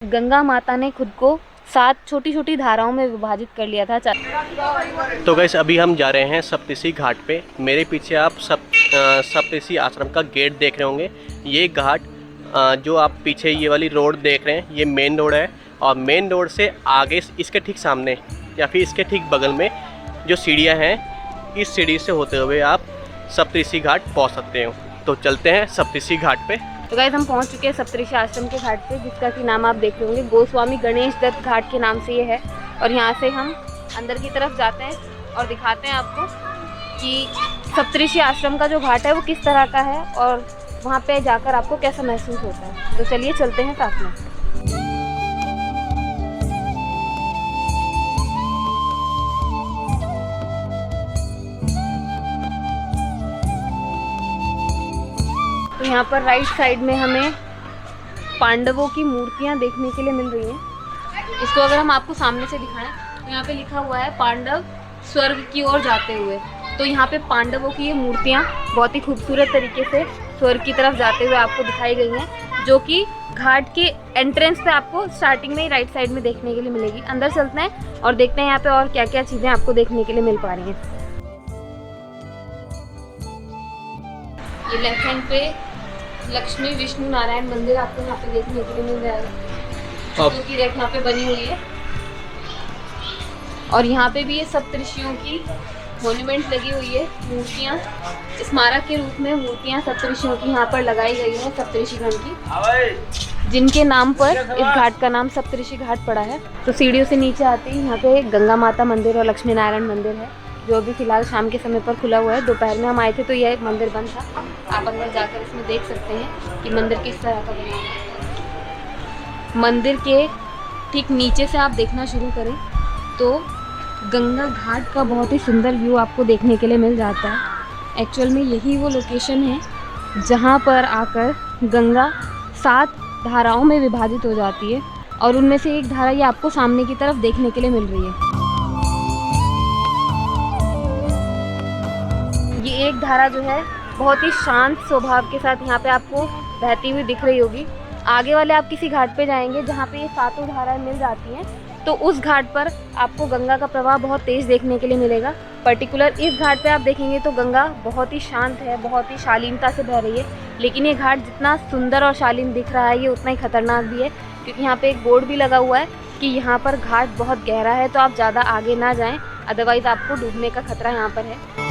गंगा माता ने खुद को 7 छोटी छोटी धाराओं में विभाजित कर लिया था। तो गैस अभी हम जा रहे हैं सप्तऋषि घाट पे। मेरे पीछे आप सप्तऋषि आश्रम का गेट देख रहे होंगे। ये घाट जो आप पीछे ये वाली रोड देख रहे हैं, ये मेन रोड है। और मेन रोड से आगे इसके ठीक सामने या फिर इसके ठीक बगल में जो सीढ़ियाँ हैं, इस सीढ़ी से होते हुए आप सप्तऋषि घाट पहुँच सकते हो। तो चलते हैं सप्तऋषि घाट पे। तो गाइस हम पहुंच चुके हैं सप्तऋषि आश्रम के घाट पे, जिसका कि नाम आप देख रहे होंगे गोस्वामी गणेश दत्त घाट के नाम से ये है। और यहाँ से हम अंदर की तरफ जाते हैं और दिखाते हैं आपको कि सप्तऋषि आश्रम का जो घाट है वो किस तरह का है और वहाँ पे जाकर आपको कैसा महसूस होता है। तो चलिए चलते हैं साथ में। तो यहाँ पर राइट साइड में हमें पांडवों की मूर्तियाँ देखने के लिए मिल रही हैं। इसको अगर हम आपको सामने से दिखाएं तो यहाँ पे लिखा हुआ है पांडव स्वर्ग की ओर जाते हुए। तो यहाँ पे पांडवों की ये मूर्तियाँ बहुत ही खूबसूरत तरीके से स्वर्ग की तरफ जाते हुए आपको दिखाई गई हैं, जो कि घाट के एंट्रेंस पे आपको स्टार्टिंग में ही राइट साइड में देखने के लिए मिलेगी। अंदर चलते हैं और देखते हैं यहाँ पे और क्या क्या चीज़ें आपको देखने के लिए मिल पा रही हैं। ये लेफ्ट हैंड पे लक्ष्मी विष्णु नारायण मंदिर आपको यहाँ पे देखने के लिए मिल जाएगा, जो कि रेखा पे बनी हुई है। और यहाँ पे भी ये सप्तऋषियों की मॉन्यूमेंट लगी हुई है, मूर्तियाँ स्मारक के रूप में मूर्तियाँ सप्तऋषियों की यहाँ पर लगाई गई हैं, सप्तऋषिगण की, जिनके नाम पर इस घाट का नाम सप्तऋषि घाट पड़ा है। तो सीढ़ियों से नीचे आते ही यहाँ पे गंगा माता मंदिर और लक्ष्मी नारायण मंदिर है, जो अभी फिलहाल शाम के समय पर खुला हुआ है। दोपहर में हम आए थे तो यह मंदिर बंद था। आप अंदर जाकर इसमें देख सकते हैं कि मंदिर किस तरह का बना है। मंदिर के ठीक नीचे से आप देखना शुरू करें तो गंगा घाट का बहुत ही सुंदर व्यू आपको देखने के लिए मिल जाता है। एक्चुअल में यही वो लोकेशन है जहाँ पर आकर गंगा 7 धाराओं में विभाजित हो जाती है और उनमें से एक धारा ये आपको सामने की तरफ देखने के लिए मिल रही है। ये एक धारा जो है बहुत ही शांत स्वभाव के साथ यहाँ पे आपको बहती हुई दिख रही होगी। आगे वाले आप किसी घाट पे जाएंगे जहाँ पे ये 7 धाराएं मिल जाती हैं, तो उस घाट पर आपको गंगा का प्रवाह बहुत तेज़ देखने के लिए मिलेगा। पर्टिकुलर इस घाट पे आप देखेंगे तो गंगा बहुत ही शांत है, बहुत ही शालीनता से बह रही है। लेकिन ये घाट जितना सुंदर और शालीन दिख रहा है, ये उतना ही खतरनाक भी है, क्योंकि यहाँ पे एक बोर्ड भी लगा हुआ है कि यहाँ पर घाट बहुत गहरा है, तो आप ज़्यादा आगे ना जाएँ, अदरवाइज़ आपको डूबने का खतरा यहाँ पर है।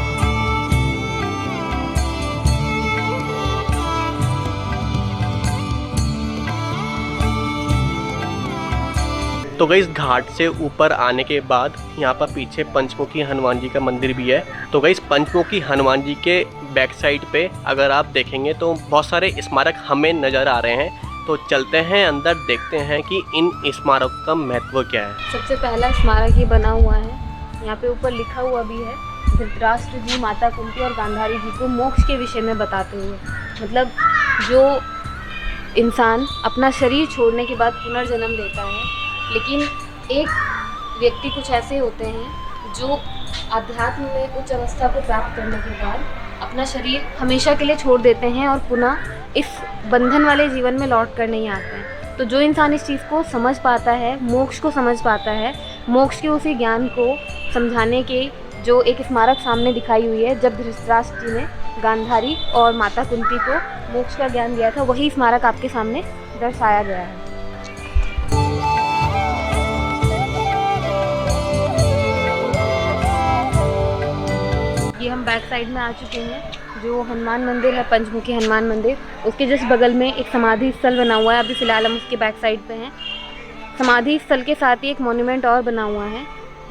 तो गई इस घाट से ऊपर आने के बाद यहाँ पर पीछे पंचमुखी हनुमान जी का मंदिर भी है। तो गई इस पंचमुखी हनुमान जी के बैक साइड पे अगर आप देखेंगे तो बहुत सारे स्मारक हमें नज़र आ रहे हैं। तो चलते हैं अंदर, देखते हैं कि इन स्मारक का महत्व क्या है। सबसे पहला स्मारक ये बना हुआ है, यहाँ पे ऊपर लिखा हुआ भी है, धृतराष्ट्र जी, माता कुंती और गांधारी जी को मोक्ष के विषय में बताते हुए। मतलब जो इंसान अपना शरीर छोड़ने के बाद पुनर्जन्म लेता है, लेकिन एक व्यक्ति कुछ ऐसे होते हैं जो आध्यात्म में उच्च अवस्था को प्राप्त करने के बाद अपना शरीर हमेशा के लिए छोड़ देते हैं और पुनः इस बंधन वाले जीवन में लौट कर नहीं आते हैं। तो जो इंसान इस चीज़ को समझ पाता है, मोक्ष को समझ पाता है, मोक्ष के उसी ज्ञान को समझाने के जो एक स्मारक सामने दिखाई हुई है, जब धृतराष्ट्र जी ने गांधारी और माता कुंती को मोक्ष का ज्ञान दिया था, वही स्मारक आपके सामने दर्शाया गया है। ये हम बैक साइड में आ चुके हैं। जो हनुमान मंदिर है, पंचमुखी हनुमान मंदिर, उसके जस्ट बगल में एक समाधि स्थल बना हुआ है। अभी फ़िलहाल हम उसके बैक साइड पे हैं। समाधि स्थल के साथ ही एक मॉन्यूमेंट और बना हुआ है,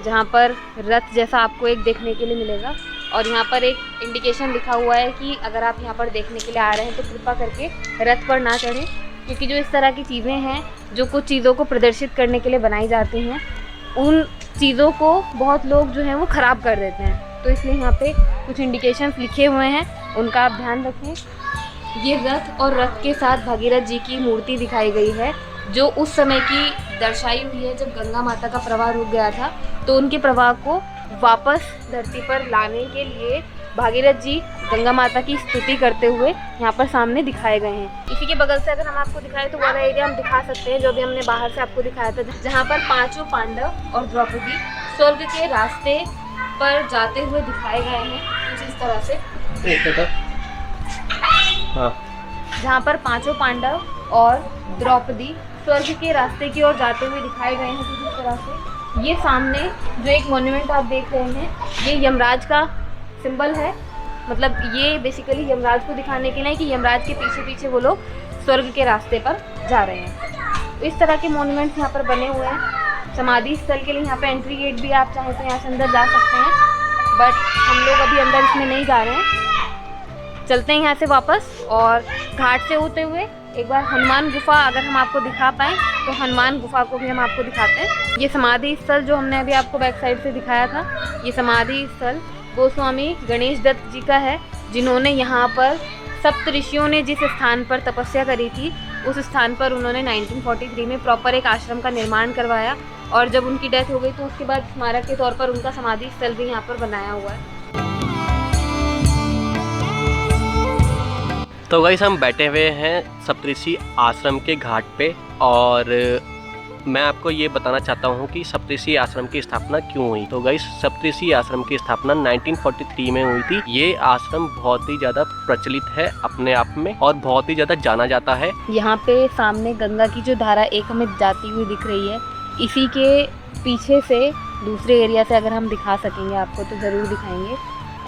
जहाँ पर रथ जैसा आपको एक देखने के लिए मिलेगा। और यहाँ पर एक इंडिकेशन लिखा हुआ है कि अगर आप यहाँ पर देखने के लिए आ रहे हैं तो कृपा करके रथ पर ना चढ़ें, क्योंकि जो इस तरह की चीज़ें हैं, जो कुछ चीज़ों को प्रदर्शित करने के लिए बनाई जाती हैं, उन चीज़ों को बहुत लोग जो हैं वो ख़राब कर देते हैं। तो इसलिए यहाँ पे कुछ इंडिकेशंस लिखे हुए हैं, उनका आप ध्यान रखें। ये रथ और रथ के साथ भागीरथ जी की मूर्ति दिखाई गई है, जो उस समय की दर्शाई हुई है जब गंगा माता का प्रवाह रुक गया था। तो उनके प्रवाह को वापस धरती पर लाने के लिए भागीरथ जी गंगा माता की स्तुति करते हुए यहाँ पर सामने दिखाए गए हैं। इसी के बगल से अगर हम आपको दिखाएं तो वाला एरिया हम दिखा सकते हैं जो भी हमने बाहर से आपको दिखाया था, जहाँ पर पांचों पांडव और द्रौपदी स्वर्ग के रास्ते पर जाते हुए दिखाए गए हैं कुछ इस तरह से। हाँ। जहाँ पर पांचों पांडव और द्रौपदी स्वर्ग के रास्ते की ओर जाते हुए दिखाए गए हैं कुछ इस तरह से। ये सामने जो एक मॉन्यूमेंट आप देख रहे हैं ये यमराज का सिंबल है, मतलब ये बेसिकली यमराज को दिखाने के लिए कि यमराज के पीछे पीछे वो लोग स्वर्ग के रास्ते पर जा रहे हैं। तो इस तरह के मॉन्यूमेंट्स यहाँ पर बने हुए हैं। समाधि स्थल के लिए यहाँ पे एंट्री गेट भी आप चाहें तो यहाँ से अंदर जा सकते हैं, बट हम लोग अभी अंदर इसमें नहीं जा रहे हैं। चलते हैं यहाँ से वापस और घाट से होते हुए एक बार हनुमान गुफा अगर हम आपको दिखा पाएँ तो हनुमान गुफा को भी हम आपको दिखाते हैं। ये समाधि स्थल जो हमने अभी आपको बैक साइड से दिखाया था, ये समाधि स्थल गोस्वामी गणेश दत्त जी का है, जिन्होंने यहाँ पर सप्त ऋषियों ने जिस स्थान पर तपस्या करी थी उस स्थान पर उन्होंने 1943 में प्रॉपर एक आश्रम का निर्माण करवाया, और जब उनकी डेथ हो गई तो उसके बाद स्मारक के तौर पर उनका समाधि स्थल भी यहाँ पर बनाया हुआ है। तो गाइस हम बैठे हुए हैं सप्तऋषि आश्रम के घाट पे, और मैं आपको ये बताना चाहता हूँ कि सप्तऋषि आश्रम की स्थापना क्यों हुई। तो गाइस सप्तऋषि आश्रम की स्थापना 1943 में हुई थी। ये आश्रम बहुत ही ज़्यादा प्रचलित है अपने आप में और बहुत ही ज़्यादा जाना जाता है। यहाँ पे सामने गंगा की जो धारा एक हमें जाती हुई दिख रही है, इसी के पीछे से दूसरे एरिया से अगर हम दिखा सकेंगे आपको तो ज़रूर दिखाएंगे।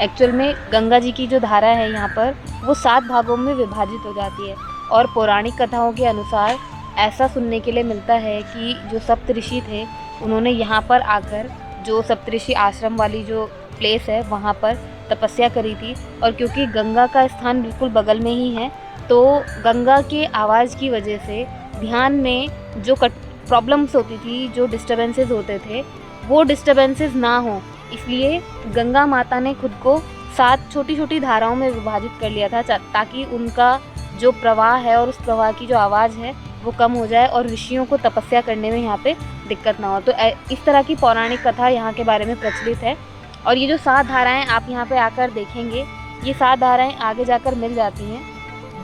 एक्चुअल में गंगा जी की जो धारा है यहाँ पर वो 7 भागों में विभाजित हो जाती है, और पौराणिक कथाओं के अनुसार ऐसा सुनने के लिए मिलता है कि जो सप्तऋषि थे उन्होंने यहाँ पर आकर जो सप्तऋषि आश्रम वाली जो प्लेस है वहाँ पर तपस्या करी थी, और क्योंकि गंगा का स्थान बिल्कुल बगल में ही है तो गंगा के आवाज़ की वजह से ध्यान में जो प्रॉब्लम्स होती थी, जो डिस्टर्बेंसेस होते थे, वो डिस्टर्बेंसेस ना हो, इसलिए गंगा माता ने खुद को 7 छोटी छोटी धाराओं में विभाजित कर लिया था ताकि उनका जो प्रवाह है और उस प्रवाह की जो आवाज़ है वो कम हो जाए और ऋषियों को तपस्या करने में यहाँ पे दिक्कत ना हो। तो इस तरह की पौराणिक कथा यहाँ के बारे में प्रचलित है। और ये जो 7 धाराएं आप यहाँ पे आकर देखेंगे, ये 7 धाराएं आगे जाकर मिल जाती हैं,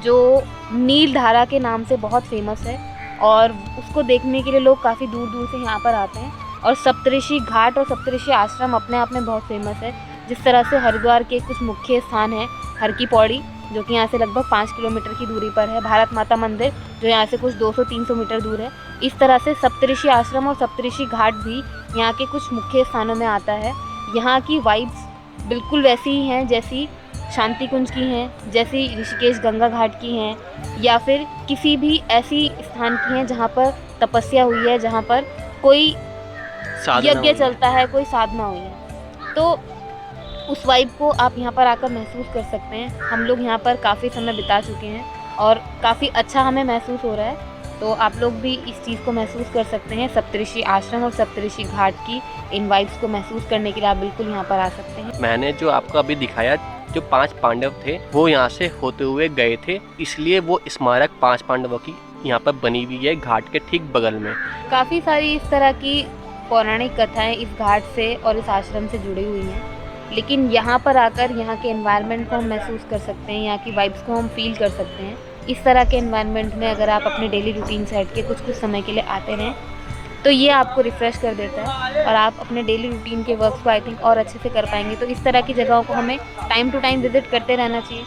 जो नील धारा के नाम से बहुत फेमस है, और उसको देखने के लिए लोग काफ़ी दूर दूर से यहाँ पर आते हैं। और सप्तऋषि घाट और सप्तऋषि आश्रम अपने आप में बहुत फेमस है। जिस तरह से हरिद्वार के कुछ मुख्य स्थान हैं, हर की पौड़ी जो कि यहाँ से लगभग 5 किलोमीटर की दूरी पर है, भारत माता मंदिर जो यहाँ से कुछ 200-300 मीटर दूर है, इस तरह से सप्तऋषि आश्रम और सप्तऋषि घाट भी यहाँ के कुछ मुख्य स्थानों में आता है। यहाँ की वाइब्स बिल्कुल वैसी ही हैं जैसी शांति कुंज की हैं, जैसी ऋषिकेश गंगा घाट की हैं, या फिर किसी भी ऐसी स्थान की हैं जहाँ पर तपस्या हुई है, जहाँ पर कोई यज्ञ चलता है, कोई साधना हुई है। तो उस वाइब को आप यहाँ पर आकर महसूस कर सकते हैं। हम लोग यहाँ पर काफ़ी समय बिता चुके हैं और काफ़ी अच्छा हमें महसूस हो रहा है, तो आप लोग भी इस चीज़ को महसूस कर सकते हैं। सप्तऋषि आश्रम और सप्तऋषि घाट की इन वाइब्स को महसूस करने के लिए आप बिल्कुल यहाँ पर आ सकते हैं। मैंने जो आपको अभी दिखाया, जो 5 पांडव थे वो यहाँ से होते हुए गए थे, इसलिए वो स्मारक 5 पांडवों की यहाँ पर बनी हुई है घाट के ठीक बगल में। काफ़ी सारी इस तरह की पौराणिक कथाएं इस घाट से और इस आश्रम से जुड़ी हुई हैं, लेकिन यहाँ पर आकर यहाँ के एनवायरनमेंट को हम महसूस कर सकते हैं, यहाँ की वाइब्स को हम फील कर सकते हैं। इस तरह के एनवायरनमेंट में अगर आप अपने डेली रूटीन से हट के कुछ समय के लिए आते रहें तो ये आपको रिफ़्रेश कर देता है और आप अपने डेली रूटीन के वर्क को आई थिंक और अच्छे से कर पाएंगे। तो इस तरह की जगहों को हमें टाइम टू टाइम विजिट करते रहना चाहिए।